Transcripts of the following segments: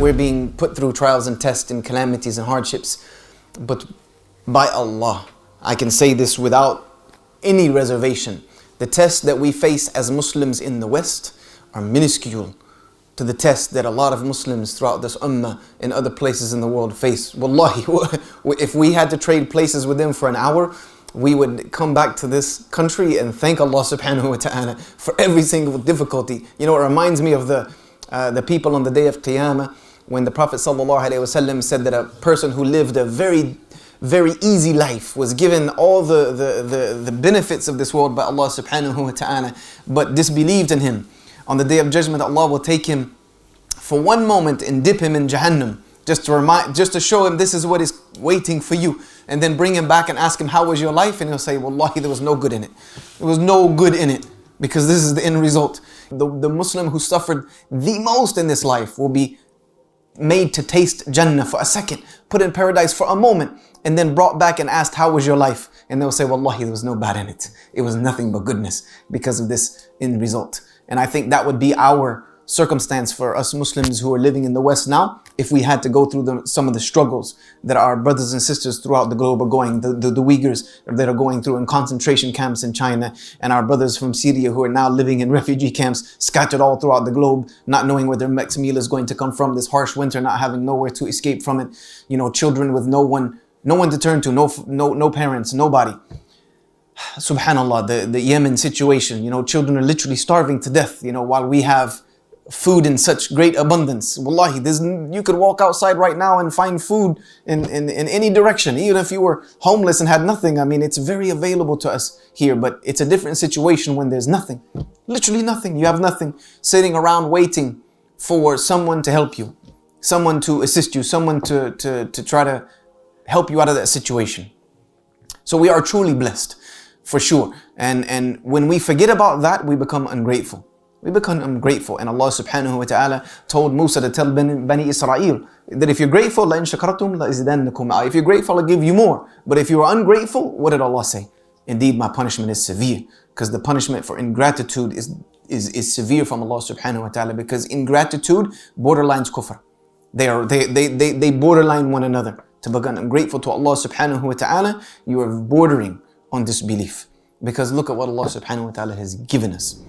we're being put through trials and tests and calamities and hardships. But by Allah, I can say this without any reservation, the tests that we face as Muslims in the West are minuscule to the tests that a lot of Muslims throughout this ummah in other places in the world face. Wallahi, if we had to trade places with them for an hour, we would come back to this country and thank Allah subhanahu wa ta'ala for every single difficulty. You know, it reminds me of the people on the day of Qiyamah, when the Prophet sallallahu alaihi wasallam said that a person who lived a very easy life was given all the benefits of this world by Allah subhanahu wa ta'ala, but disbelieved in him. On the day of judgment, Allah will take him for one moment and dip him in Jahannam, just to show him this is what is waiting for you, and then bring him back and ask him, how was your life? And he'll say, Wallahi, there was no good in it. There was no good in it, because this is the end result. The Muslim who suffered the most in this life will be made to taste Jannah for a second, put in paradise for a moment, and then brought back and asked, how was your life? And they'll say, Wallahi, there was no bad in it. It was nothing but goodness because of this end result. And I think that would be our circumstance for us Muslims who are living in the West now, if we had to go through some of the struggles that our brothers and sisters throughout the globe are going, the Uyghurs that are going through in concentration camps in China, and our brothers from Syria who are now living in refugee camps scattered all throughout the globe, not knowing where their next meal is going to come from, this harsh winter, not having nowhere to escape from it. You know, children with no one to turn to, no parents, nobody. Subhanallah, the Yemen situation, you know, children are literally starving to death, you know, while we have food in such great abundance. Wallahi, you could walk outside right now and find food in any direction, even if you were homeless and had nothing. I mean, it's very available to us here, but it's a different situation when there's nothing. Literally nothing. You have nothing, sitting around waiting for someone to help you, someone to assist you, someone to try to help you out of that situation. So we are truly blessed, for sure. And when we forget about that, we become ungrateful. We become ungrateful. And Allah subhanahu wa ta'ala told Musa to tell Bani Israel that if you're grateful, لَإِن شَكَرْتُمْ لَأَزِدَنَّكُمْ. If you're grateful, I'll give you more. But if you are ungrateful, what did Allah say? Indeed, my punishment is severe. Because the punishment for ingratitude is severe from Allah subhanahu wa ta'ala. Because ingratitude borderlines kufr. They borderline one another. To become ungrateful to Allah subhanahu wa ta'ala, you are bordering on disbelief. Because look at what Allah subhanahu wa ta'ala has given us.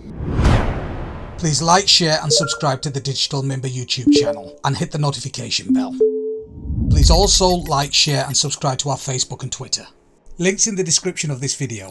Please like, share and subscribe to the Digital Mimbar YouTube channel and hit the notification bell. Please also like, share and subscribe to our Facebook and Twitter. Links in the description of this video.